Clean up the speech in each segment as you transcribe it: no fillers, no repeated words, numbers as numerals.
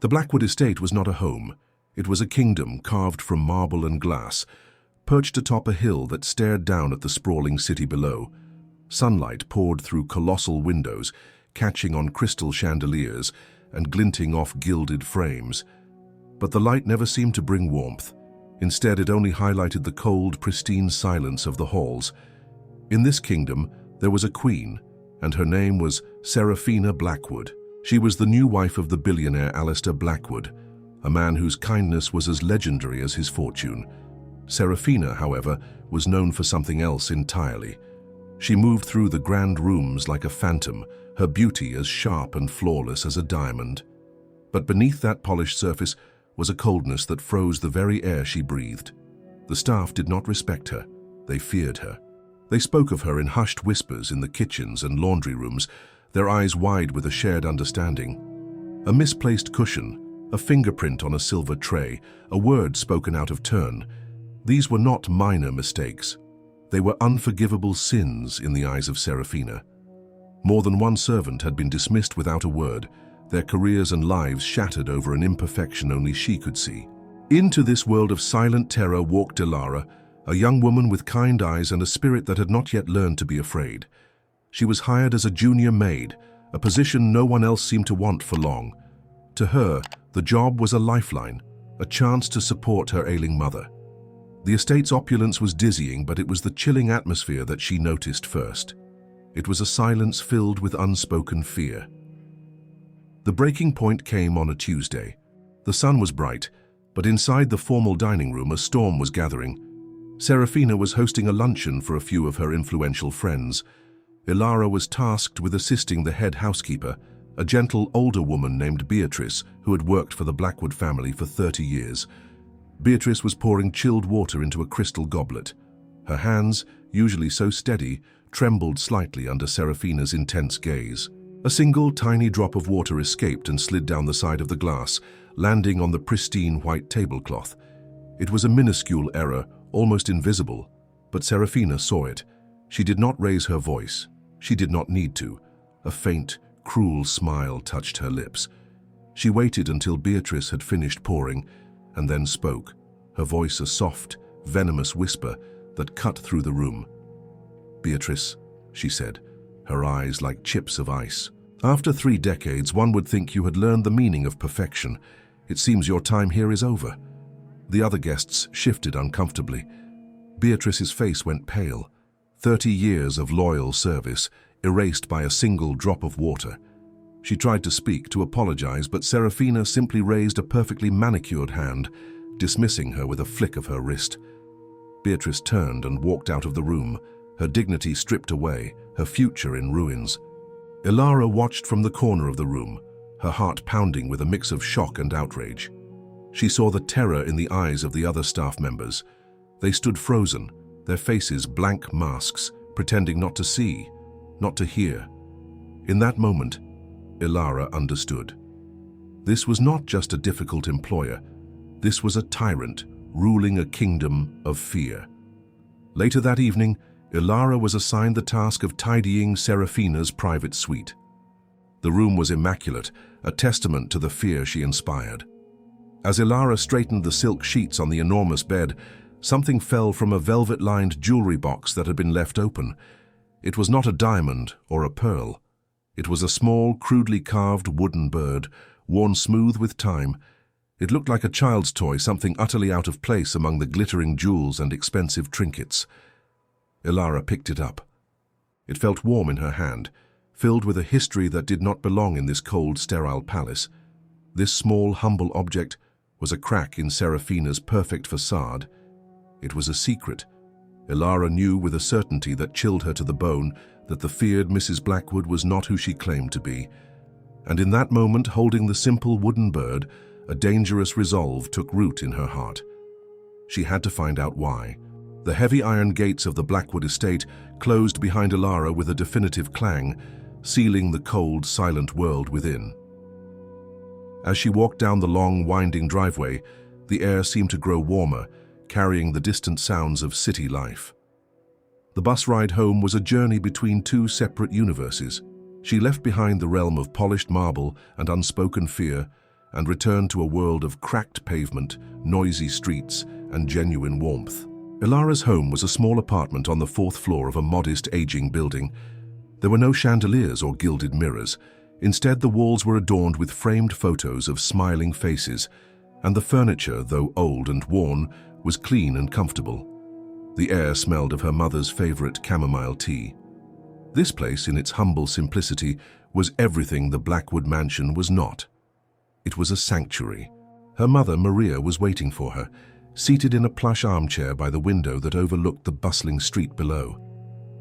The Blackwood estate was not a home. It was a kingdom carved from marble and glass, perched atop a hill that stared down at the sprawling city below. Sunlight poured through colossal windows, catching on crystal chandeliers and glinting off gilded frames. But the light never seemed to bring warmth. Instead, it only highlighted the cold, pristine silence of the halls. In this kingdom, there was a queen, and her name was Seraphina Blackwood. She was the new wife of the billionaire Alistair Blackwood, a man whose kindness was as legendary as his fortune. Seraphina, however, was known for something else entirely. She moved through the grand rooms like a phantom, her beauty as sharp and flawless as a diamond. But beneath that polished surface was a coldness that froze the very air she breathed. The staff did not respect her. They feared her. They spoke of her in hushed whispers in the kitchens and laundry rooms, their eyes wide with a shared understanding. A misplaced cushion, a fingerprint on a silver tray, a word spoken out of turn. These were not minor mistakes. They were unforgivable sins in the eyes of Seraphina. More than one servant had been dismissed without a word, their careers and lives shattered over an imperfection only she could see. Into this world of silent terror walked Dilara, a young woman with kind eyes and a spirit that had not yet learned to be afraid. She was hired as a junior maid, a position no one else seemed to want for long. To her, the job was a lifeline, a chance to support her ailing mother. The estate's opulence was dizzying, but it was the chilling atmosphere that she noticed first. It was a silence filled with unspoken fear. The breaking point came on a Tuesday. The sun was bright, but inside the formal dining room a storm was gathering. Seraphina was hosting a luncheon for a few of her influential friends. Ilara was tasked with assisting the head housekeeper, a gentle older woman named Beatrice who had worked for the Blackwood family for 30 years. Beatrice was pouring chilled water into a crystal goblet. Her hands, usually so steady, trembled slightly under Seraphina's intense gaze. A single tiny drop of water escaped and slid down the side of the glass, landing on the pristine white tablecloth. It was a minuscule error, almost invisible, but Seraphina saw it. She did not raise her voice. She did not need to. A faint, cruel smile touched her lips. She waited until Beatrice had finished pouring, and then spoke, her voice a soft, venomous whisper that cut through the room. "Beatrice," she said, her eyes like chips of ice. "After 3 decades, one would think you had learned the meaning of perfection. It seems your time here is over." The other guests shifted uncomfortably. Beatrice's face went pale. 30 years of loyal service, erased by a single drop of water. She tried to speak, to apologize, but Seraphina simply raised a perfectly manicured hand, dismissing her with a flick of her wrist. Beatrice turned and walked out of the room, her dignity stripped away, her future in ruins. Ilara watched from the corner of the room, her heart pounding with a mix of shock and outrage. She saw the terror in the eyes of the other staff members. They stood frozen, their faces blank masks, pretending not to see, not to hear. In that moment, Ilara understood. This was not just a difficult employer. This was a tyrant ruling a kingdom of fear. Later that evening, Ilara was assigned the task of tidying Seraphina's private suite. The room was immaculate, a testament to the fear she inspired. As Ilara straightened the silk sheets on the enormous bed, something fell from a velvet-lined jewelry box that had been left open. It was not a diamond or a pearl. It was a small, crudely carved wooden bird, worn smooth with time. It looked like a child's toy, something utterly out of place among the glittering jewels and expensive trinkets. Ilara picked it up. It felt warm in her hand, filled with a history that did not belong in this cold, sterile palace. This small, humble object was a crack in Seraphina's perfect facade. It was a secret. Ilara knew with a certainty that chilled her to the bone that the feared Mrs. Blackwood was not who she claimed to be. And in that moment, holding the simple wooden bird, a dangerous resolve took root in her heart. She had to find out why. The heavy iron gates of the Blackwood estate closed behind Ilara with a definitive clang, sealing the cold, silent world within. As she walked down the long, winding driveway, the air seemed to grow warmer, carrying the distant sounds of city life. The bus ride home was a journey between 2 separate universes. She left behind the realm of polished marble and unspoken fear and return to a world of cracked pavement, noisy streets, and genuine warmth. Ilara's home was a small apartment on the fourth floor of a modest, aging building. There were no chandeliers or gilded mirrors. Instead, the walls were adorned with framed photos of smiling faces, and the furniture, though old and worn, was clean and comfortable. The air smelled of her mother's favorite chamomile tea. This place, in its humble simplicity, was everything the Blackwood mansion was not. It was a sanctuary. Her mother, Maria, was waiting for her, seated in a plush armchair by the window that overlooked the bustling street below.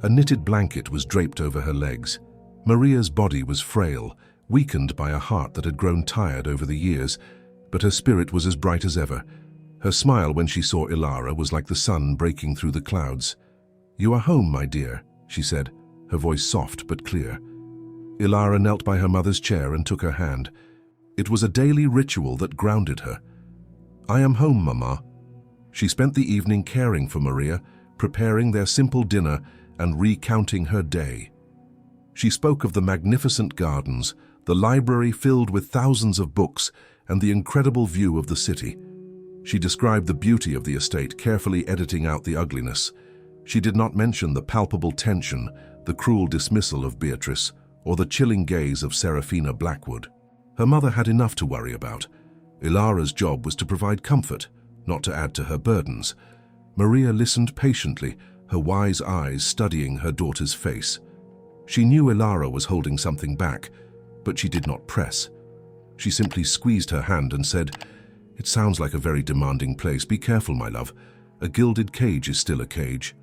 A knitted blanket was draped over her legs. Maria's body was frail, weakened by a heart that had grown tired over the years, but her spirit was as bright as ever. Her smile when she saw Ilara was like the sun breaking through the clouds. "You are home, my dear," she said, her voice soft but clear. Ilara knelt by her mother's chair and took her hand. It was a daily ritual that grounded her. "I am home, Mama." She spent the evening caring for Maria, preparing their simple dinner and recounting her day. She spoke of the magnificent gardens, the library filled with thousands of books, and the incredible view of the city. She described the beauty of the estate, carefully editing out the ugliness. She did not mention the palpable tension, the cruel dismissal of Beatrice, or the chilling gaze of Serafina Blackwood. Her mother had enough to worry about. Ilara's job was to provide comfort, not to add to her burdens. Maria listened patiently, her wise eyes studying her daughter's face. She knew Ilara was holding something back, but she did not press. She simply squeezed her hand and said, "It sounds like a very demanding place. Be careful, my love. A gilded cage is still a cage."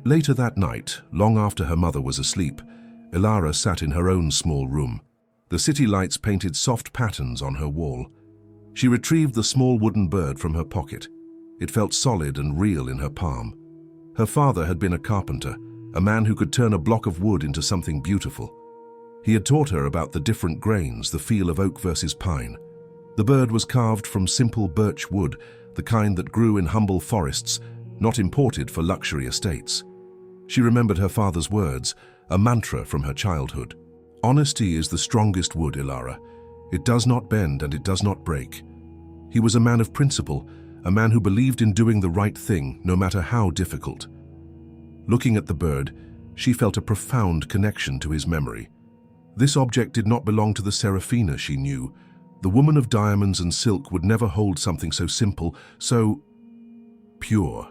Later that night, long after her mother was asleep, Ilara sat in her own small room. The city lights painted soft patterns on her wall. She retrieved the small wooden bird from her pocket. It felt solid and real in her palm. Her father had been a carpenter, a man who could turn a block of wood into something beautiful. He had taught her about the different grains, the feel of oak versus pine. The bird was carved from simple birch wood, the kind that grew in humble forests, not imported for luxury estates. She remembered her father's words, a mantra from her childhood. "Honesty is the strongest wood, Ilara. It does not bend and it does not break." He was a man of principle, a man who believed in doing the right thing, no matter how difficult. Looking at the bird, she felt a profound connection to his memory. This object did not belong to the Serafina she knew. The woman of diamonds and silk would never hold something so simple, so pure.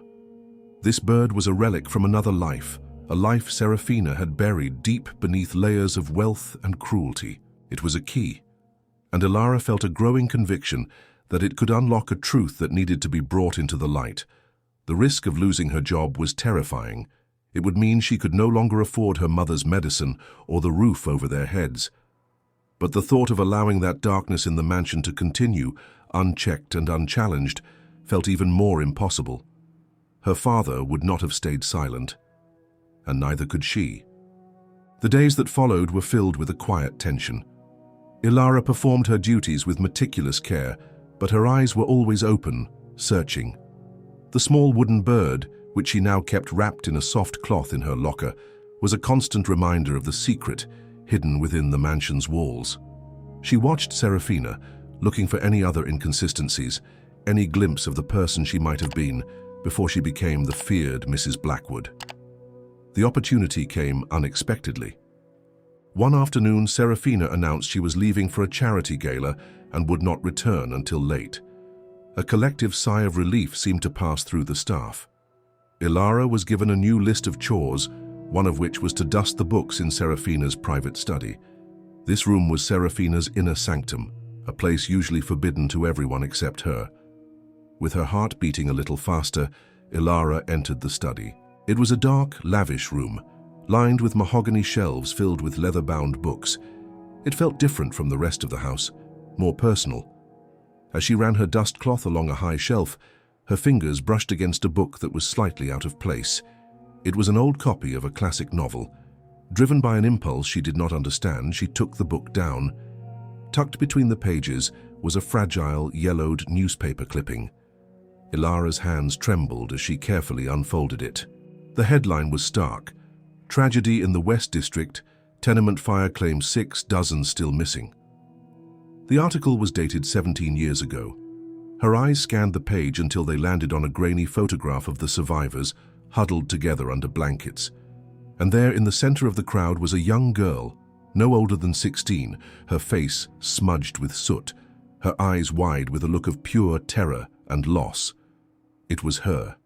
This bird was a relic from another life, a life Serafina had buried deep beneath layers of wealth and cruelty. It was a key, and Ilara felt a growing conviction that it could unlock a truth that needed to be brought into the light. The risk of losing her job was terrifying. It would mean she could no longer afford her mother's medicine or the roof over their heads. But the thought of allowing that darkness in the mansion to continue, unchecked and unchallenged, felt even more impossible. Her father would not have stayed silent, and neither could she. The days that followed were filled with a quiet tension. Ilara performed her duties with meticulous care, but her eyes were always open, searching. The small wooden bird, which she now kept wrapped in a soft cloth in her locker, was a constant reminder of the secret hidden within the mansion's walls. She watched Serafina, looking for any other inconsistencies, any glimpse of the person she might have been before she became the feared Mrs. Blackwood. The opportunity came unexpectedly. One afternoon, Serafina announced she was leaving for a charity gala and would not return until late. A collective sigh of relief seemed to pass through the staff. Ilara was given a new list of chores, one of which was to dust the books in Serafina's private study. This room was Serafina's inner sanctum, a place usually forbidden to everyone except her. With her heart beating a little faster, Ilara entered the study. It was a dark, lavish room, lined with mahogany shelves filled with leather-bound books. It felt different from the rest of the house, more personal. As she ran her dust cloth along a high shelf, her fingers brushed against a book that was slightly out of place. It was an old copy of a classic novel. Driven by an impulse she did not understand, she took the book down. Tucked between the pages was a fragile, yellowed newspaper clipping. Ilara's hands trembled as she carefully unfolded it. The headline was stark: "Tragedy in the West District, tenement fire claims 6 dozen still missing." The article was dated 17 years ago. Her eyes scanned the page until they landed on a grainy photograph of the survivors, huddled together under blankets. And there in the center of the crowd was a young girl, no older than 16, her face smudged with soot, her eyes wide with a look of pure terror and loss. It was her.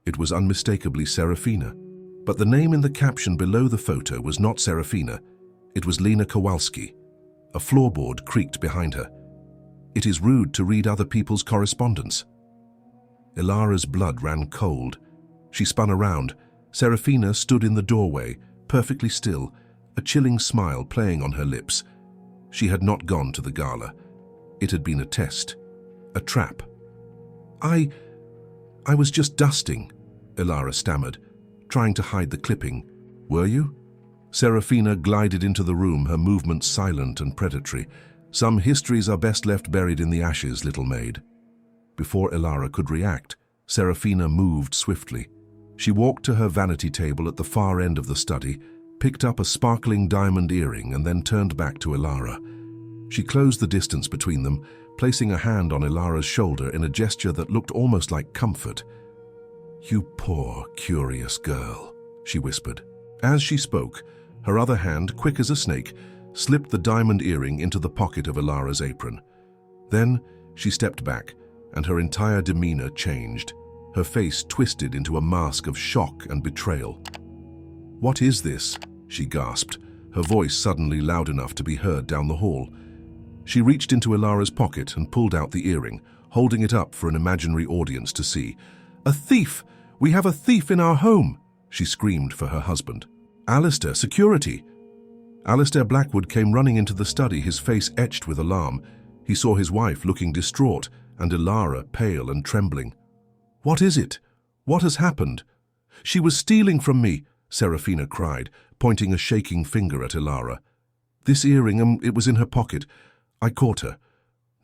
It was unmistakably Serafina. But the name in the caption below the photo was not Serafina. It was Lena Kowalski. A floorboard creaked behind her. It is rude to read other people's correspondence. Ilara's blood ran cold. She spun around. Serafina stood in the doorway, perfectly still, a chilling smile playing on her lips. She had not gone to the gala. It had been a test, a trap. I was just dusting, Ilara stammered, trying to hide the clipping. Were you? Serafina glided into the room, her movements silent and predatory. Some histories are best left buried in the ashes, little maid. Before Ilara could react, Serafina moved swiftly. She walked to her vanity table at the far end of the study, picked up a sparkling diamond earring, and then turned back to Ilara. She closed the distance between them, placing a hand on Ilara's shoulder in a gesture that looked almost like comfort. "You poor, curious girl," she whispered. As she spoke, her other hand, quick as a snake, slipped the diamond earring into the pocket of Ilara's apron. Then she stepped back, and her entire demeanor changed. Her face twisted into a mask of shock and betrayal. "What is this?" she gasped, her voice suddenly loud enough to be heard down the hall. She reached into Ilara's pocket and pulled out the earring, holding it up for an imaginary audience to see. "A thief! We have a thief in our home!" she screamed for her husband. "Alistair, security!" Alistair Blackwood came running into the study, his face etched with alarm. He saw his wife looking distraught and Ilara pale and trembling. "What is it? What has happened?" "She was stealing from me," Serafina cried, pointing a shaking finger at Ilara. "This earring, it was in her pocket. I caught her."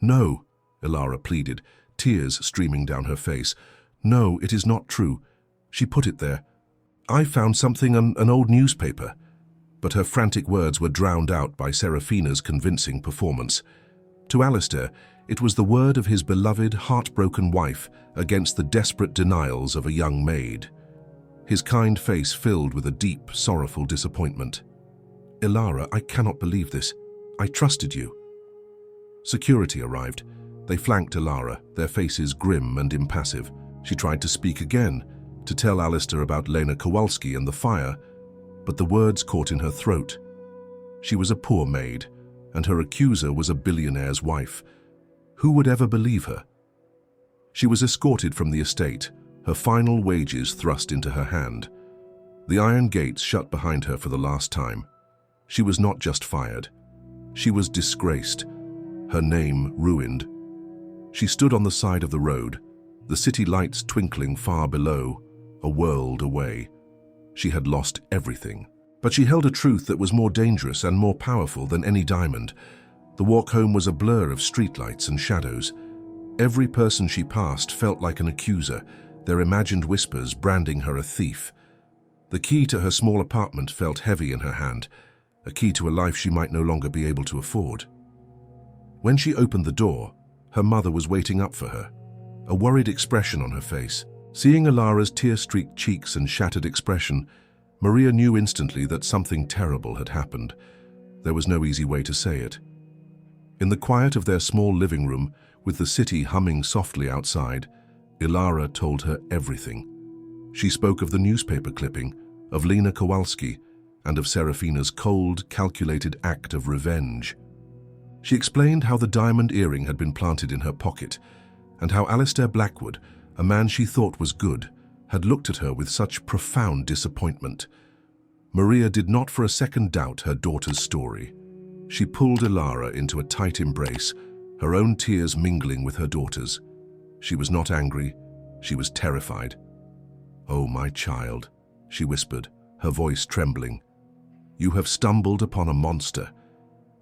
"No," Ilara pleaded, tears streaming down her face. "No, it is not true. She put it there. I found something on an old newspaper." But her frantic words were drowned out by Serafina's convincing performance. To Alistair, it was the word of his beloved, heartbroken wife against the desperate denials of a young maid. His kind face filled with a deep, sorrowful disappointment. "Ilara, I cannot believe this. I trusted you." Security arrived. They flanked Ilara, their faces grim and impassive. She tried to speak again, to tell Alistair about Lena Kowalski and the fire, but the words caught in her throat. She was a poor maid, and her accuser was a billionaire's wife. Who would ever believe her? She was escorted from the estate, her final wages thrust into her hand. The iron gates shut behind her for the last time. She was not just fired. She was disgraced, her name ruined. She stood on the side of the road, the city lights twinkling far below, a world away. She had lost everything. But she held a truth that was more dangerous and more powerful than any diamond. The walk home was a blur of streetlights and shadows. Every person she passed felt like an accuser, their imagined whispers branding her a thief. The key to her small apartment felt heavy in her hand, a key to a life she might no longer be able to afford. When she opened the door, her mother was waiting up for her, a worried expression on her face. Seeing Ilara's tear-streaked cheeks and shattered expression, Maria knew instantly that something terrible had happened. There was no easy way to say it. In the quiet of their small living room, with the city humming softly outside, Ilara told her everything. She spoke of the newspaper clipping, of Lena Kowalski, and of Serafina's cold, calculated act of revenge. She explained how the diamond earring had been planted in her pocket, and how Alistair Blackwood, a man she thought was good, had looked at her with such profound disappointment. Maria did not for a second doubt her daughter's story. She pulled Ilara into a tight embrace, her own tears mingling with her daughter's. She was not angry, she was terrified. "Oh, my child," she whispered, her voice trembling. "You have stumbled upon a monster.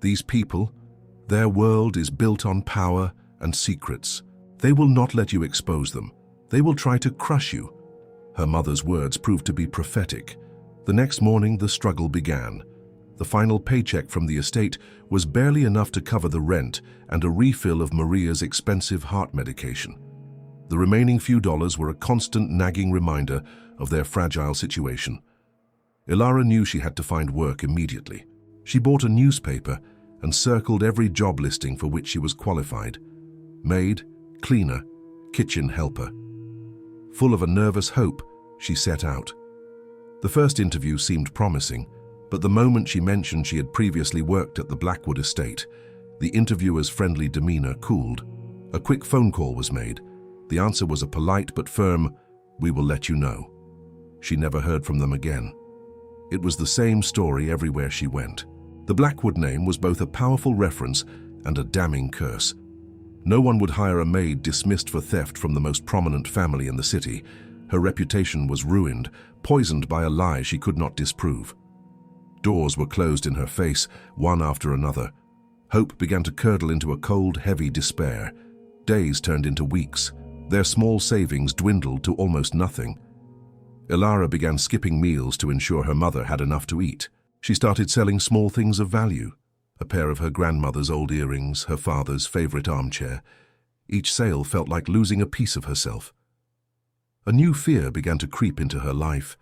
These people, their world is built on power and secrets. They will not let you expose them. They will try to crush you." Her mother's words proved to be prophetic. The next morning, the struggle began. The final paycheck from the estate was barely enough to cover the rent and a refill of Maria's expensive heart medication. The remaining few dollars were a constant nagging reminder of their fragile situation. Ilara knew she had to find work immediately. She bought a newspaper and circled every job listing for which she was qualified. Maid, cleaner, kitchen helper. Full of a nervous hope, she set out. The first interview seemed promising, but the moment she mentioned she had previously worked at the Blackwood estate, the interviewer's friendly demeanor cooled. A quick phone call was made. The answer was a polite but firm, "We will let you know." She never heard from them again. It was the same story everywhere she went. The Blackwood name was both a powerful reference and a damning curse. No one would hire a maid dismissed for theft from the most prominent family in the city. Her reputation was ruined, poisoned by a lie she could not disprove. Doors were closed in her face, one after another. Hope began to curdle into a cold, heavy despair. Days turned into weeks. Their small savings dwindled to almost nothing. Ilara began skipping meals to ensure her mother had enough to eat. She started selling small things of value. A pair of her grandmother's old earrings, her father's favorite armchair. Each sale felt like losing a piece of herself. A new fear began to creep into her life.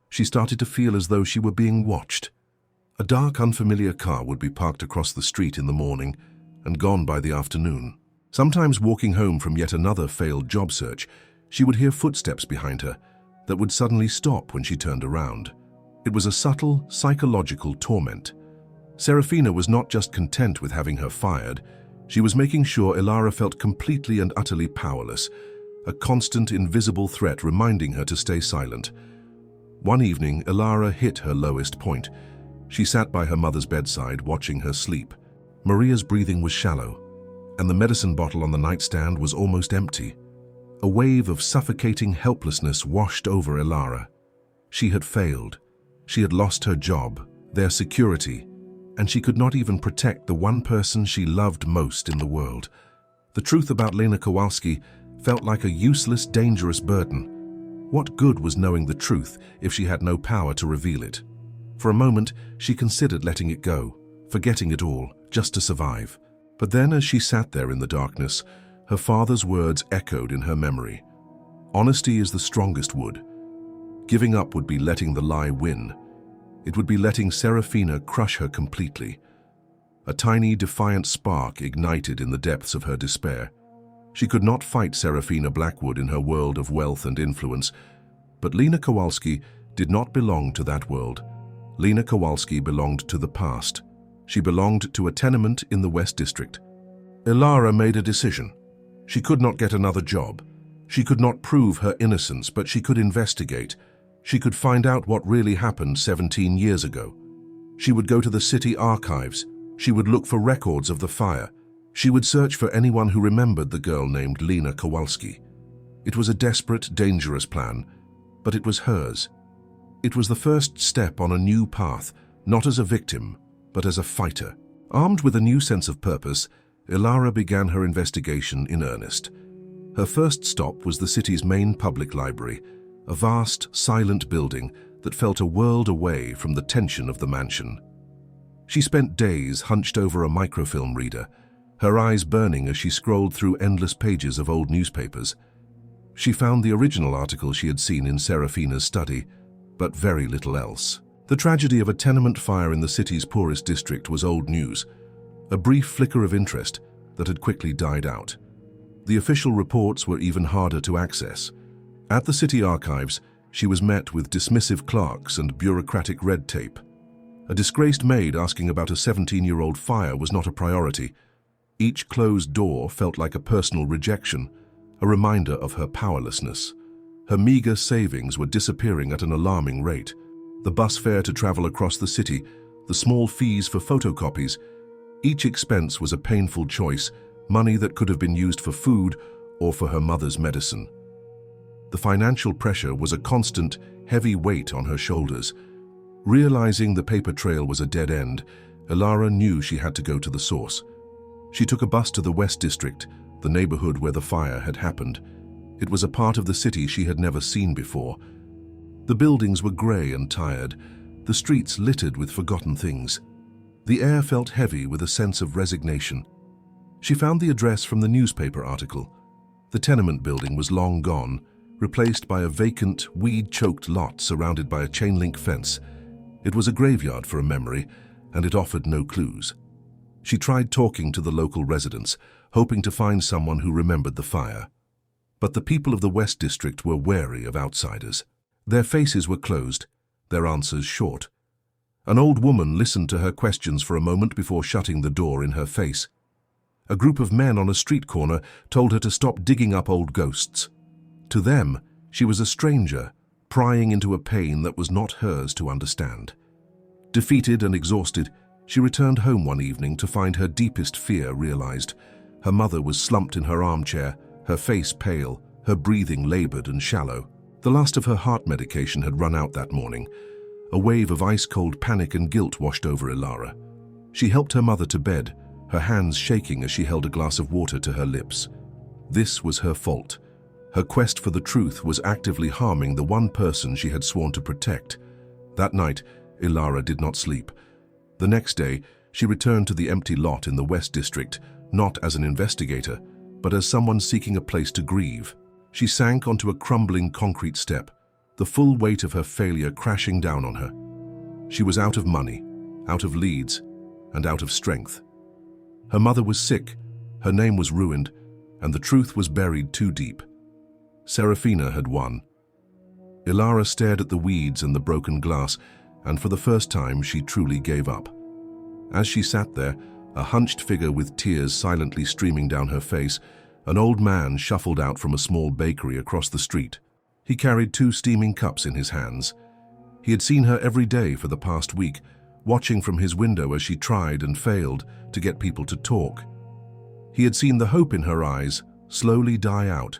She started to feel as though she were being watched. A dark, unfamiliar car would be parked across the street in the morning and gone by the afternoon. Sometimes walking home from yet another failed job search, she would hear footsteps behind her that would suddenly stop when she turned around. It was a subtle, psychological torment. Serafina was not just content with having her fired, she was making sure Ilara felt completely and utterly powerless, a constant, invisible threat reminding her to stay silent. One evening, Ilara hit her lowest point. She sat by her mother's bedside, watching her sleep. Maria's breathing was shallow, and the medicine bottle on the nightstand was almost empty. A wave of suffocating helplessness washed over Ilara. She had failed. She had lost her job, their security, and she could not even protect the one person she loved most in the world. The truth about Lena Kowalski felt like a useless, dangerous burden. What good was knowing the truth if she had no power to reveal it? For a moment, she considered letting it go, forgetting it all, just to survive. But then, as she sat there in the darkness, her father's words echoed in her memory. Honesty is the strongest wood. Giving up would be letting the lie win. It would be letting Serafina crush her completely. A tiny, defiant spark ignited in the depths of her despair. She could not fight Serafina Blackwood in her world of wealth and influence, but Lena Kowalski did not belong to that world. Lena Kowalski belonged to the past. She belonged to a tenement in the West District. Ilara made a decision. She could not get another job. She could not prove her innocence, but she could investigate. She could find out what really happened 17 years ago. She would go to the city archives. She would look for records of the fire. She would search for anyone who remembered the girl named Lena Kowalski. It was a desperate, dangerous plan, but it was hers. It was the first step on a new path, not as a victim, but as a fighter. Armed with a new sense of purpose, Ilara began her investigation in earnest. Her first stop was the city's main public library, a vast, silent building that felt a world away from the tension of the mansion. She spent days hunched over a microfilm reader, her eyes burning as she scrolled through endless pages of old newspapers. She found the original article she had seen in Serafina's study, but very little else. The tragedy of a tenement fire in the city's poorest district was old news, a brief flicker of interest that had quickly died out. The official reports were even harder to access. At the city archives, she was met with dismissive clerks and bureaucratic red tape. A disgraced maid asking about a 17-year-old fire was not a priority. Each closed door felt like a personal rejection, a reminder of her powerlessness. Her meager savings were disappearing at an alarming rate. The bus fare to travel across the city, the small fees for photocopies, each expense was a painful choice, money that could have been used for food or for her mother's medicine. The financial pressure was a constant, heavy weight on her shoulders. Realizing the paper trail was a dead end, Ilara knew she had to go to the source. She took a bus to the West District, the neighborhood where the fire had happened. It was a part of the city she had never seen before. The buildings were gray and tired, the streets littered with forgotten things. The air felt heavy with a sense of resignation. She found the address from the newspaper article. The tenement building was long gone, replaced by a vacant, weed-choked lot surrounded by a chain-link fence. It was a graveyard for a memory, and it offered no clues. She tried talking to the local residents, hoping to find someone who remembered the fire. But the people of the West District were wary of outsiders. Their faces were closed, their answers short. An old woman listened to her questions for a moment before shutting the door in her face. A group of men on a street corner told her to stop digging up old ghosts. To them, she was a stranger, prying into a pain that was not hers to understand. Defeated and exhausted, she returned home one evening to find her deepest fear realized. Her mother was slumped in her armchair, her face pale, her breathing labored and shallow. The last of her heart medication had run out that morning. A wave of ice-cold panic and guilt washed over Ilara. She helped her mother to bed, her hands shaking as she held a glass of water to her lips. This was her fault. Her quest for the truth was actively harming the one person she had sworn to protect. That night, Ilara did not sleep. The next day, she returned to the empty lot in the West District, not as an investigator, but as someone seeking a place to grieve. She sank onto a crumbling concrete step, the full weight of her failure crashing down on her. She was out of money, out of leads, and out of strength. Her mother was sick, her name was ruined, and the truth was buried too deep. Serafina had won. Ilara stared at the weeds and the broken glass, and for the first time she truly gave up. As she sat there, a hunched figure with tears silently streaming down her face, an old man shuffled out from a small bakery across the street. He carried 2 steaming cups in his hands. He had seen her every day for the past week, watching from his window as she tried and failed to get people to talk. He had seen the hope in her eyes slowly die out.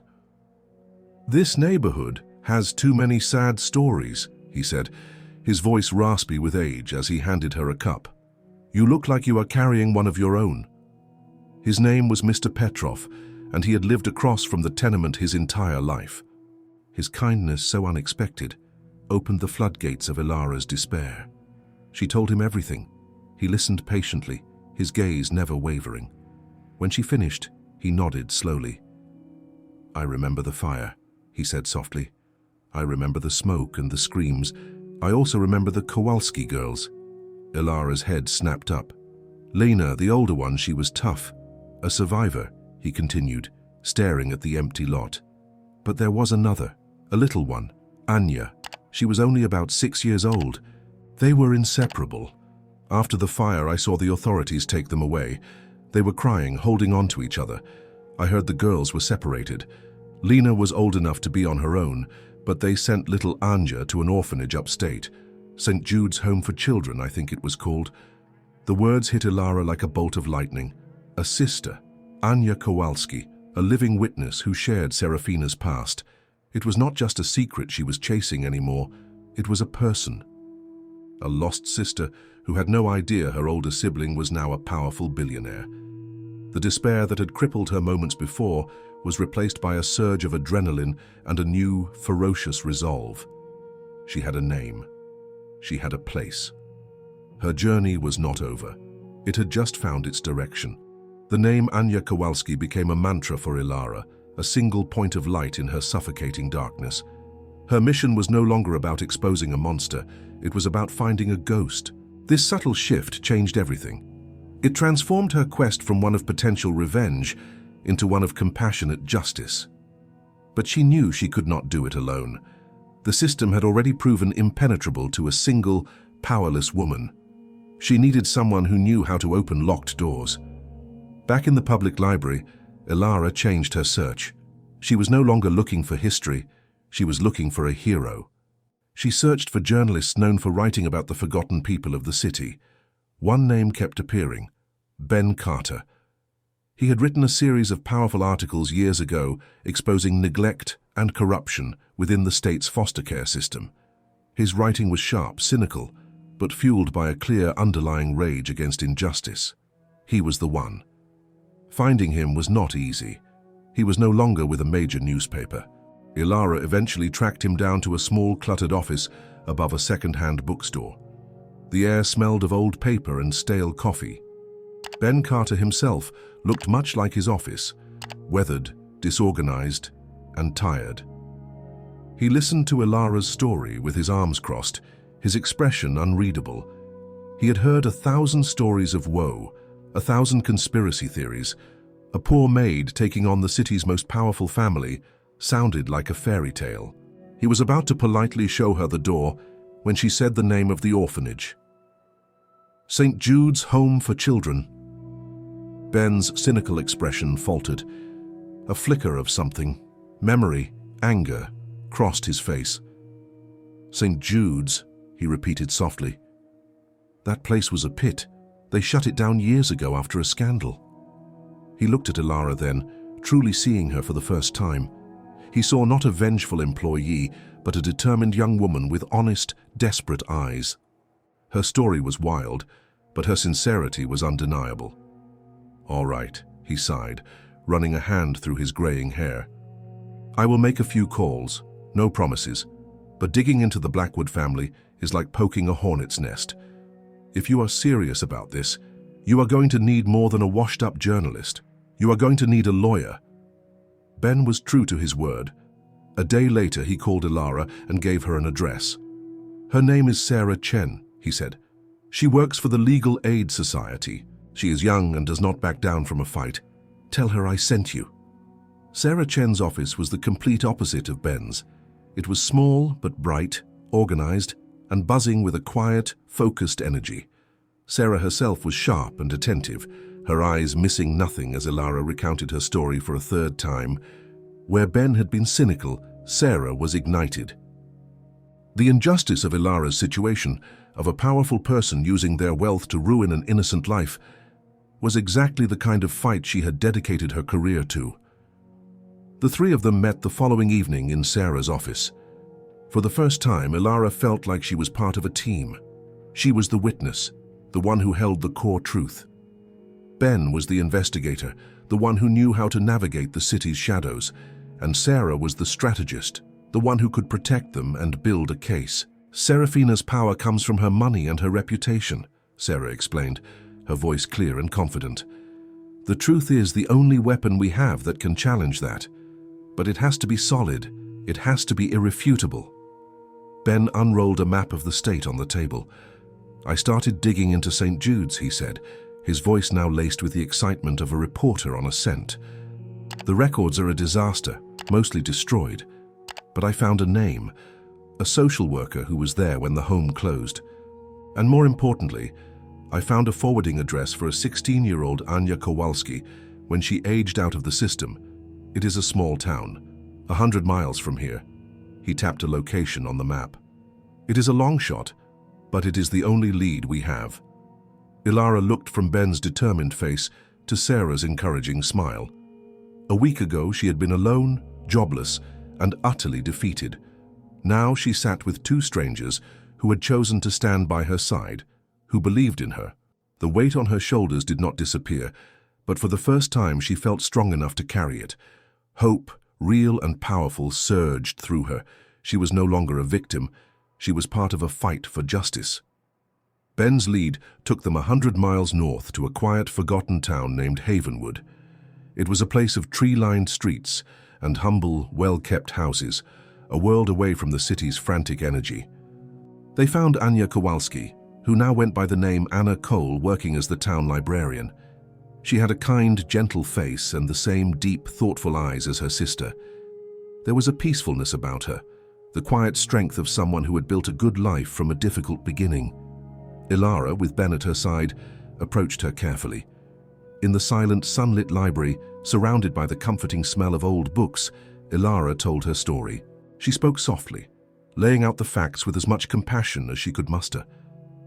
"This neighborhood has too many sad stories," he said, his voice raspy with age as he handed her a cup. "You look like you are carrying one of your own." His name was Mr. Petrov, and he had lived across from the tenement his entire life. His kindness, so unexpected, opened the floodgates of Ilara's despair. She told him everything. He listened patiently, his gaze never wavering. When she finished, he nodded slowly. "I remember the fire," he said softly. "I remember the smoke and the screams. I also remember the Kowalski girls." Ilara's head snapped up. "Lena, the older one, she was tough. A survivor," he continued, staring at the empty lot. "But there was another, a little one, Anya. She was only about 6 years old. They were inseparable. After the fire, I saw the authorities take them away. They were crying, holding on to each other. I heard the girls were separated. Lena was old enough to be on her own, but they sent little Anya to an orphanage upstate. St. Jude's Home for Children, I think it was called." The words hit Ilara like a bolt of lightning. A sister, Anya Kowalski, a living witness who shared Serafina's past. It was not just a secret she was chasing anymore, it was a person. A lost sister who had no idea her older sibling was now a powerful billionaire. The despair that had crippled her moments before was replaced by a surge of adrenaline and a new, ferocious resolve. She had a name. She had a place. Her journey was not over. It had just found its direction. The name Anya Kowalski became a mantra for Ilara, a single point of light in her suffocating darkness. Her mission was no longer about exposing a monster, it was about finding a ghost. This subtle shift changed everything. It transformed her quest from one of potential revenge into one of compassionate justice. But she knew she could not do it alone. The system had already proven impenetrable to a single, powerless woman. She needed someone who knew how to open locked doors. Back in the public library, Ilara changed her search. She was no longer looking for history, she was looking for a hero. She searched for journalists known for writing about the forgotten people of the city. One name kept appearing: Ben Carter. He had written a series of powerful articles years ago exposing neglect and corruption within the state's foster care system. His writing was sharp, cynical, but fueled by a clear underlying rage against injustice. He was the one. Finding him was not easy. He was no longer with a major newspaper. Ilara eventually tracked him down to a small, cluttered office above a second-hand bookstore. The air smelled of old paper and stale coffee. Ben Carter himself looked much like his office, weathered, disorganized, and tired. He listened to Ilara's story with his arms crossed, his expression unreadable. He had heard 1,000 stories of woe, 1,000 conspiracy theories. A poor maid taking on the city's most powerful family sounded like a fairy tale. He was about to politely show her the door when she said the name of the orphanage. St. Jude's Home for Children. Ben's cynical expression faltered. A flicker of something, memory, anger, crossed his face. St. Jude's, he repeated softly. That place was a pit. They shut it down years ago after a scandal. He looked at Ilara then, truly seeing her for the first time. He saw not a vengeful employee, but a determined young woman with honest, desperate eyes. Her story was wild, but her sincerity was undeniable. All right, he sighed, running a hand through his graying hair. I will make a few calls, no promises, but digging into the Blackwood family is like poking a hornet's nest. If you are serious about this, you are going to need more than a washed-up journalist. You are going to need a lawyer. Ben was true to his word. A day later, he called Ilara and gave her an address. Her name is Sarah Chen, he said. She works for the Legal Aid Society. She is young and does not back down from a fight. Tell her I sent you. Sarah Chen's office was the complete opposite of Ben's. It was small but bright, organized, and buzzing with a quiet, focused energy. Sarah herself was sharp and attentive, her eyes missing nothing as Ilara recounted her story for a third time. Where Ben had been cynical, Sarah was ignited. The injustice of Ilara's situation, of a powerful person using their wealth to ruin an innocent life, was exactly the kind of fight she had dedicated her career to. The three of them met the following evening in Sarah's office. For the first time, Ilara felt like she was part of a team. She was the witness, the one who held the core truth. Ben was the investigator, the one who knew how to navigate the city's shadows, and Sarah was the strategist, the one who could protect them and build a case. Serafina's power comes from her money and her reputation, Sarah explained, her voice clear and confident. The truth is the only weapon we have that can challenge that. But it has to be solid. It has to be irrefutable. Ben unrolled a map of the state on the table. I started digging into St. Jude's, he said, his voice now laced with the excitement of a reporter on a scent. The records are a disaster, mostly destroyed. But I found a name, a social worker who was there when the home closed. And more importantly, I found a forwarding address for a 16-year-old Anya Kowalski when she aged out of the system. It is a small town, 100 miles from here. He tapped a location on the map. It is a long shot, but it is the only lead we have. Ilara looked from Ben's determined face to Sarah's encouraging smile. A week ago, she had been alone, jobless, and utterly defeated. Now she sat with two strangers who had chosen to stand by her side, who believed in her. The weight on her shoulders did not disappear, but for the first time she felt strong enough to carry it. Hope, real and powerful, surged through her. She was no longer a victim. She was part of a fight for justice. Ben's lead took them 100 miles north to a quiet, forgotten town named Havenwood. It was a place of tree-lined streets and humble, well-kept houses, a world away from the city's frantic energy. They found Anya Kowalski, who now went by the name Anna Cole, working as the town librarian. She had a kind, gentle face and the same deep, thoughtful eyes as her sister. There was a peacefulness about her, the quiet strength of someone who had built a good life from a difficult beginning. Ilara, with Ben at her side, approached her carefully. In the silent, sunlit library, surrounded by the comforting smell of old books, Ilara told her story. She spoke softly, laying out the facts with as much compassion as she could muster.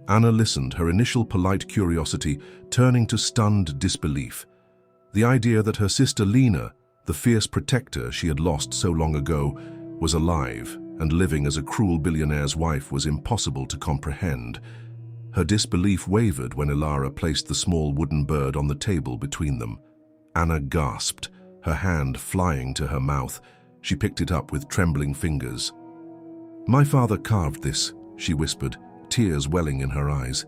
Anna listened, her initial polite curiosity turning to stunned disbelief. The idea that her sister Lena, the fierce protector she had lost so long ago, was alive and living as a cruel billionaire's wife was impossible to comprehend. Her disbelief wavered when Ilara placed the small wooden bird on the table between them. Anna gasped, her hand flying to her mouth. She picked it up with trembling fingers. "My father carved this," she whispered, tears welling in her eyes.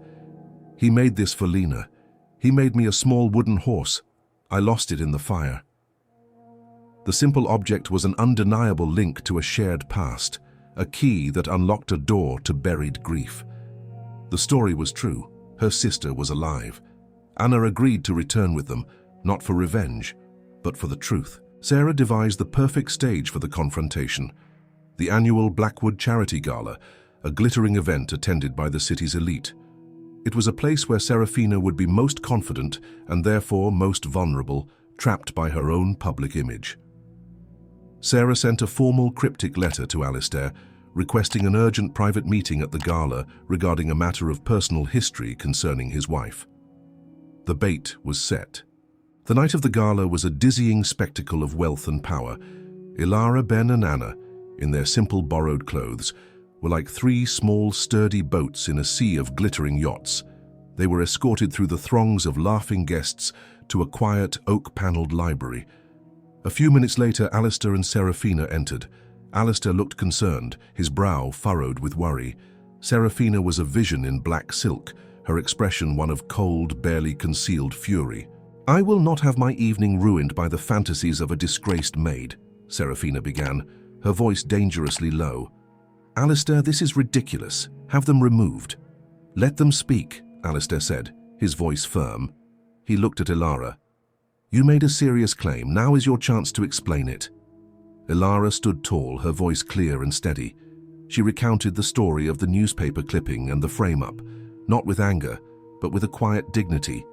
"He made this for Lena. He made me a small wooden horse. I lost it in the fire." The simple object was an undeniable link to a shared past, a key that unlocked a door to buried grief. The story was true. Her sister was alive. Anna agreed to return with them, not for revenge, but for the truth. Sarah devised the perfect stage for the confrontation. The annual Blackwood Charity Gala, a glittering event attended by the city's elite. It was a place where Serafina would be most confident and therefore most vulnerable, trapped by her own public image. Sarah sent a formal cryptic letter to Alistair, requesting an urgent private meeting at the gala regarding a matter of personal history concerning his wife. The bait was set. The night of the gala was a dizzying spectacle of wealth and power. Ilara, Ben and Anna, in their simple borrowed clothes, were like three small sturdy boats in a sea of glittering yachts. They were escorted through the throngs of laughing guests to a quiet oak-paneled library. A few minutes later, Alistair and Serafina entered. Alistair looked concerned, his brow furrowed with worry. Serafina was a vision in black silk, her expression one of cold, barely concealed fury. "I will not have my evening ruined by the fantasies of a disgraced maid," Serafina began, her voice dangerously low. "Alistair, this is ridiculous. Have them removed." "Let them speak," Alistair said, his voice firm. He looked at Ilara. "You made a serious claim. Now is your chance to explain it." Ilara stood tall, her voice clear and steady. She recounted the story of the newspaper clipping and the frame-up, not with anger, but with a quiet dignity.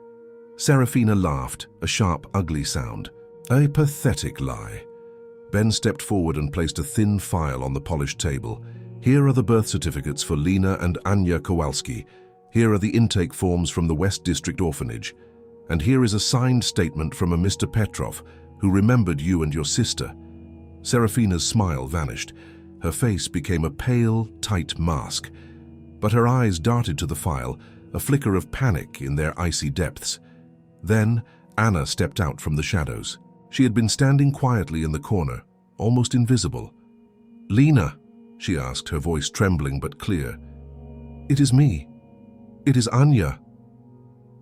Serafina laughed, a sharp, ugly sound. "A pathetic lie." Ben stepped forward and placed a thin file on the polished table. "Here are the birth certificates for Lena and Anya Kowalski. Here are the intake forms from the West District Orphanage. And here is a signed statement from a Mr. Petrov, who remembered you and your sister." Serafina's smile vanished. Her face became a pale, tight mask. But her eyes darted to the file, a flicker of panic in their icy depths. Then Anna stepped out from the shadows. She had been standing quietly in the corner, almost invisible. "Lena?" she asked, her voice trembling but clear. "It is me. It is Anya."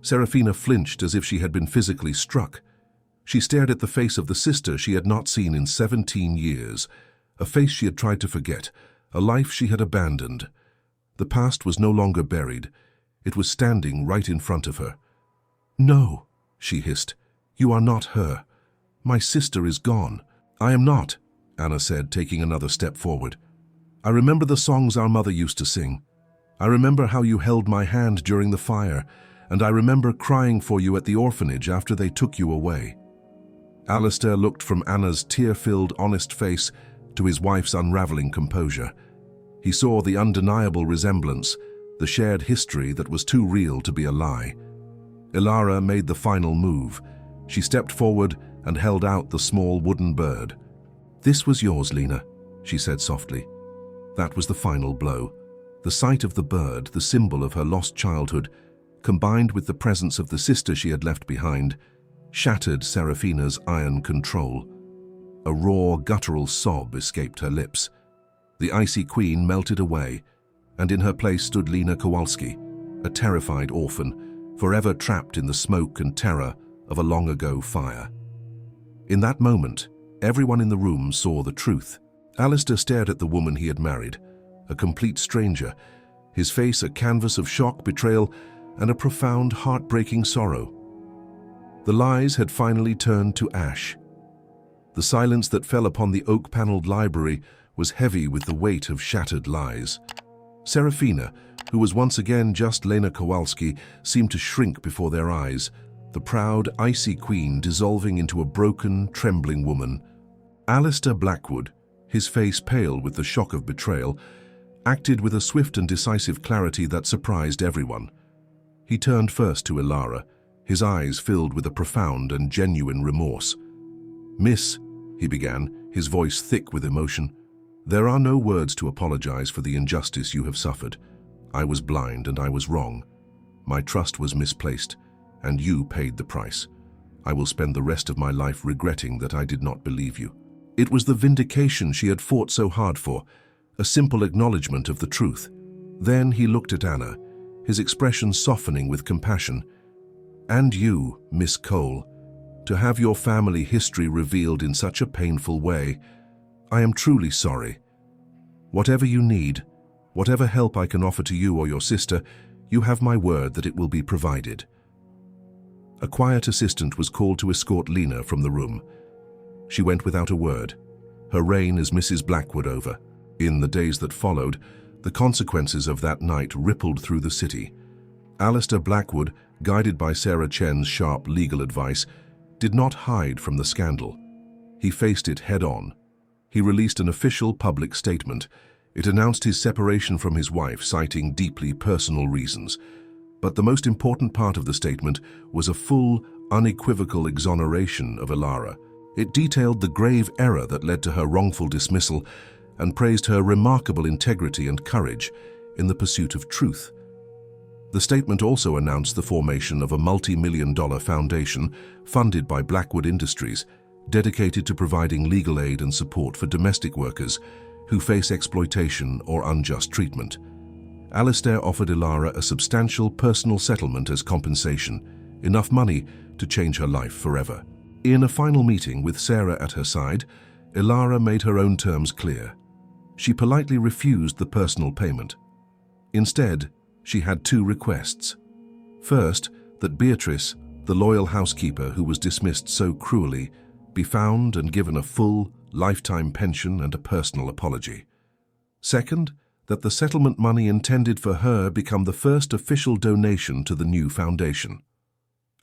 Serafina flinched as if she had been physically struck. She stared at the face of the sister she had not seen in 17 years, a face she had tried to forget, a life she had abandoned. The past was no longer buried. It was standing right in front of her. "No," she hissed. "You are not her. My sister is gone." "I am not," Anna said, taking another step forward. "I remember the songs our mother used to sing. I remember how you held my hand during the fire, and I remember crying for you at the orphanage after they took you away." Alistair looked from Anna's tear-filled, honest face to his wife's unraveling composure. He saw the undeniable resemblance, the shared history that was too real to be a lie. Ilara made the final move. She stepped forward and held out the small wooden bird. "This was yours, Lena," she said softly. That was the final blow. The sight of the bird, the symbol of her lost childhood, combined with the presence of the sister she had left behind, shattered Serafina's iron control. A raw, guttural sob escaped her lips. The icy queen melted away, and in her place stood Lena Kowalski, a terrified orphan, forever trapped in the smoke and terror of a long-ago fire. In that moment, everyone in the room saw the truth. Alistair stared at the woman he had married, a complete stranger, his face a canvas of shock, betrayal, and a profound, heartbreaking sorrow. The lies had finally turned to ash. The silence that fell upon the oak-paneled library was heavy with the weight of shattered lies. Serafina, who was once again just Lena Kowalski, seemed to shrink before their eyes, the proud, icy queen dissolving into a broken, trembling woman. Alistair Blackwood, his face pale with the shock of betrayal, acted with a swift and decisive clarity that surprised everyone. He turned first to Ilara, his eyes filled with a profound and genuine remorse. "Miss," he began, his voice thick with emotion, "there are no words to apologize for the injustice you have suffered. I was blind and I was wrong. My trust was misplaced, and you paid the price. I will spend the rest of my life regretting that I did not believe you." It was the vindication she had fought so hard for, a simple acknowledgement of the truth. Then he looked at Anna, his expression softening with compassion. "And you, Miss Cole, to have your family history revealed in such a painful way. I am truly sorry. Whatever you need, whatever help I can offer to you or your sister, you have my word that it will be provided." A quiet assistant was called to escort Lena from the room. She went without a word, her reign as Mrs. Blackwood over. In the days that followed, the consequences of that night rippled through the city. Alistair Blackwood, guided by Sarah Chen's sharp legal advice, did not hide from the scandal. He faced it head-on. He released an official public statement. It announced his separation from his wife, citing deeply personal reasons. But the most important part of the statement was a full, unequivocal exoneration of Ilara. It detailed the grave error that led to her wrongful dismissal and praised her remarkable integrity and courage in the pursuit of truth. The statement also announced the formation of a multi-million-dollar foundation funded by Blackwood Industries, dedicated to providing legal aid and support for domestic workers who face exploitation or unjust treatment. Alistair offered Ilara a substantial personal settlement as compensation, enough money to change her life forever. In a final meeting with Sarah at her side, Ilara made her own terms clear. She politely refused the personal payment. Instead, she had two requests. First, that Beatrice, the loyal housekeeper who was dismissed so cruelly, be found and given a full, lifetime pension and a personal apology. Second, that the settlement money intended for her become the first official donation to the new foundation.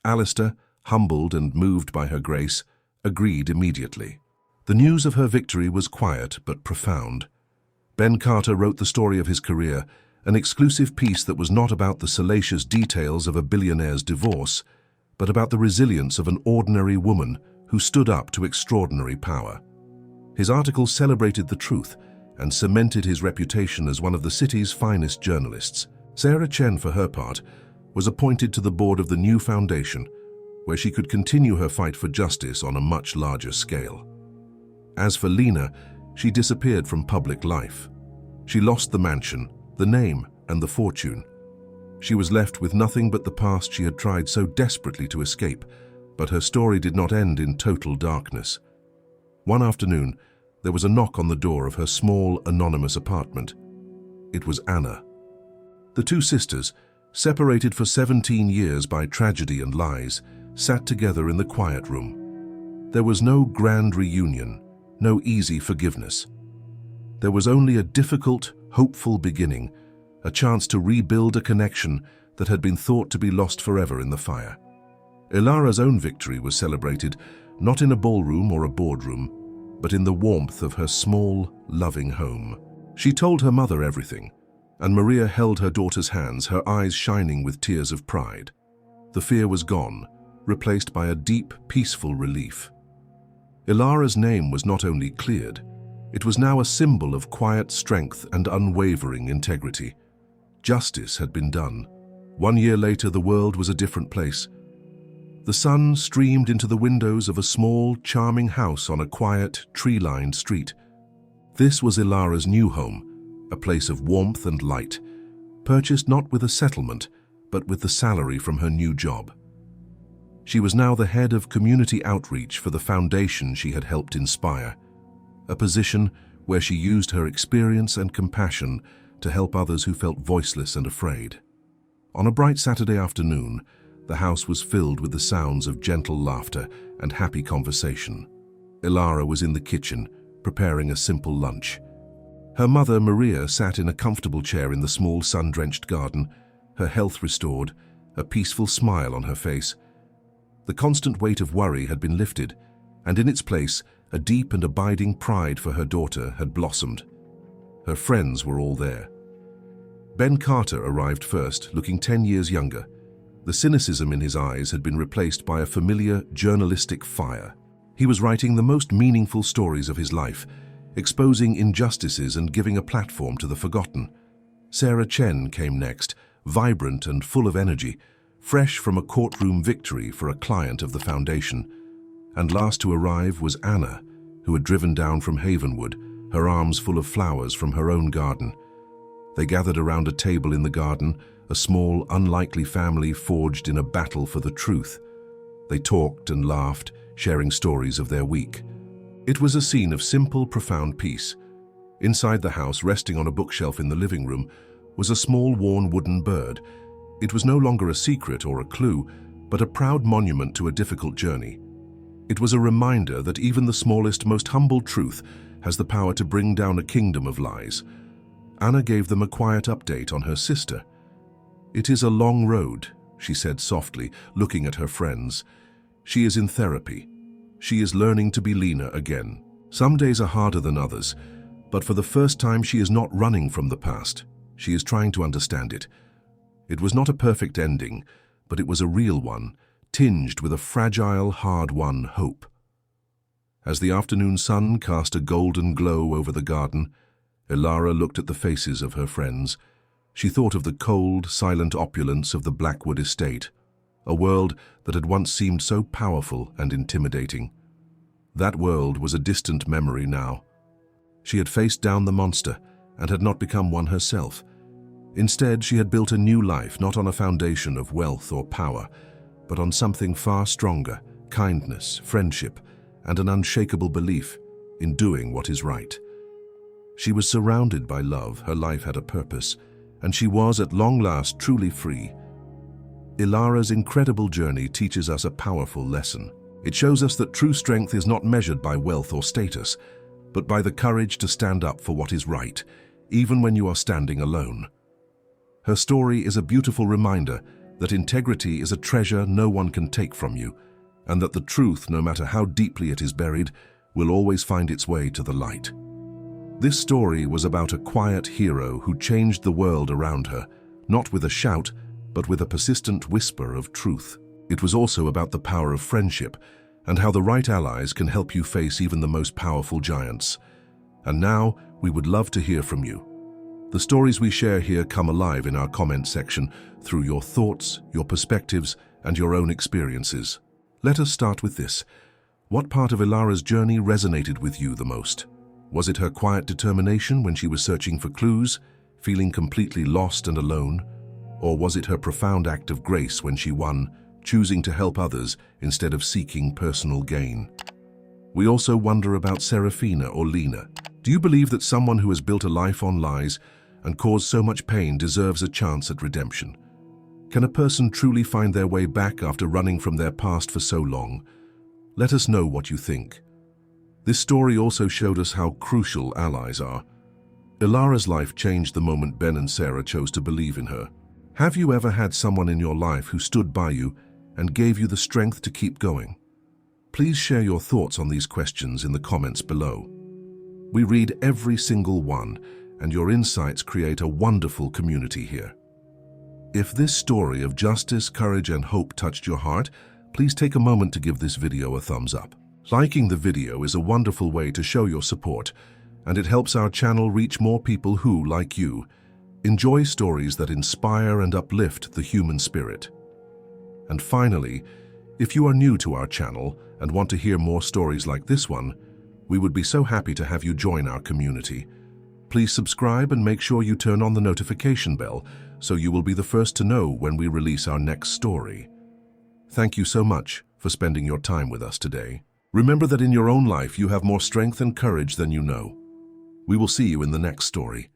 Alistair, humbled and moved by her grace, agreed immediately. The news of her victory was quiet but profound. Ben Carter wrote the story of his career, an exclusive piece that was not about the salacious details of a billionaire's divorce, but about the resilience of an ordinary woman who stood up to extraordinary power. His article celebrated the truth and cemented his reputation as one of the city's finest journalists. Sarah Chen, for her part, was appointed to the board of the new foundation, where she could continue her fight for justice on a much larger scale. As for Lena, she disappeared from public life. She lost the mansion, the name, and the fortune. She was left with nothing but the past she had tried so desperately to escape, but her story did not end in total darkness. One afternoon, there was a knock on the door of her small, anonymous apartment. It was Anna. The two sisters, separated for 17 years by tragedy and lies, sat together in the quiet room. There was no grand reunion, no easy forgiveness. There was only a difficult, hopeful beginning, a chance to rebuild a connection that had been thought to be lost forever in the fire. Ilara's own victory was celebrated not in a ballroom or a boardroom, but in the warmth of her small, loving home. She told her mother everything, and Maria held her daughter's hands, her eyes shining with tears of pride. The fear was gone, replaced by a deep, peaceful relief. Ilara's name was not only cleared, it was now a symbol of quiet strength and unwavering integrity. Justice had been done. 1 year later, the world was a different place. The sun streamed into the windows of a small, charming house on a quiet, tree-lined street. This was Ilara's new home, a place of warmth and light, purchased not with a settlement, but with the salary from her new job. She was now the head of community outreach for the foundation she had helped inspire, a position where she used her experience and compassion to help others who felt voiceless and afraid. On a bright Saturday afternoon, the house was filled with the sounds of gentle laughter and happy conversation. Ilara was in the kitchen, preparing a simple lunch. Her mother, Maria, sat in a comfortable chair in the small sun-drenched garden, her health restored, a peaceful smile on her face. The constant weight of worry had been lifted, and in its place, a deep and abiding pride for her daughter had blossomed. Her friends were all there. Ben Carter arrived first, looking 10 years younger. The cynicism in his eyes had been replaced by a familiar journalistic fire. He was writing the most meaningful stories of his life, exposing injustices and giving a platform to the forgotten. Sarah Chen came next, vibrant and full of energy, fresh from a courtroom victory for a client of the foundation. And last to arrive was Anna, who had driven down from Havenwood, her arms full of flowers from her own garden. They gathered around a table in the garden, a small, unlikely family forged in a battle for the truth. They talked and laughed, sharing stories of their week. It was a scene of simple, profound peace. Inside the house, resting on a bookshelf in the living room, was a small, worn wooden bird. It was no longer a secret or a clue, but a proud monument to a difficult journey. It was a reminder that even the smallest, most humble truth has the power to bring down a kingdom of lies. Anna gave them a quiet update on her sister. "It is a long road," she said softly, looking at her friends. "She is in therapy. She is learning to be Lena again. Some days are harder than others, but for the first time she is not running from the past. She is trying to understand it. It was not a perfect ending, but it was a real one, tinged with a fragile, hard-won hope." As the afternoon sun cast a golden glow over the garden, Ilara looked at the faces of her friends. She thought of the cold, silent opulence of the Blackwood estate, a world that had once seemed so powerful and intimidating. That world was a distant memory now. She had faced down the monster and had not become one herself. Instead, she had built a new life, not on a foundation of wealth or power, but on something far stronger: kindness, friendship, and an unshakable belief in doing what is right. She was surrounded by love, her life had a purpose, and she was at long last truly free. Ilara's incredible journey teaches us a powerful lesson. It shows us that true strength is not measured by wealth or status, but by the courage to stand up for what is right, even when you are standing alone. Her story is a beautiful reminder that integrity is a treasure no one can take from you, and that the truth, no matter how deeply it is buried, will always find its way to the light. This story was about a quiet hero who changed the world around her, not with a shout, but with a persistent whisper of truth. It was also about the power of friendship and how the right allies can help you face even the most powerful giants. And now, we would love to hear from you. The stories we share here come alive in our comment section through your thoughts, your perspectives, and your own experiences. Let us start with this. What part of Ilara's journey resonated with you the most? Was it her quiet determination when she was searching for clues, feeling completely lost and alone? Or was it her profound act of grace when she won, choosing to help others instead of seeking personal gain? We also wonder about Serafina or Lena. Do you believe that someone who has built a life on lies and caused so much pain deserves a chance at redemption? Can a person truly find their way back after running from their past for so long? Let us know what you think. This story also showed us how crucial allies are. Ilara's life changed the moment Ben and Sarah chose to believe in her. Have you ever had someone in your life who stood by you and gave you the strength to keep going? Please share your thoughts on these questions in the comments below. We read every single one, and your insights create a wonderful community here. If this story of justice, courage, and hope touched your heart, please take a moment to give this video a thumbs up. Liking the video is a wonderful way to show your support, and it helps our channel reach more people who, like you, enjoy stories that inspire and uplift the human spirit. And finally, if you are new to our channel and want to hear more stories like this one, we would be so happy to have you join our community. Please subscribe and make sure you turn on the notification bell so you will be the first to know when we release our next story. Thank you so much for spending your time with us today. Remember that in your own life you have more strength and courage than you know. We will see you in the next story.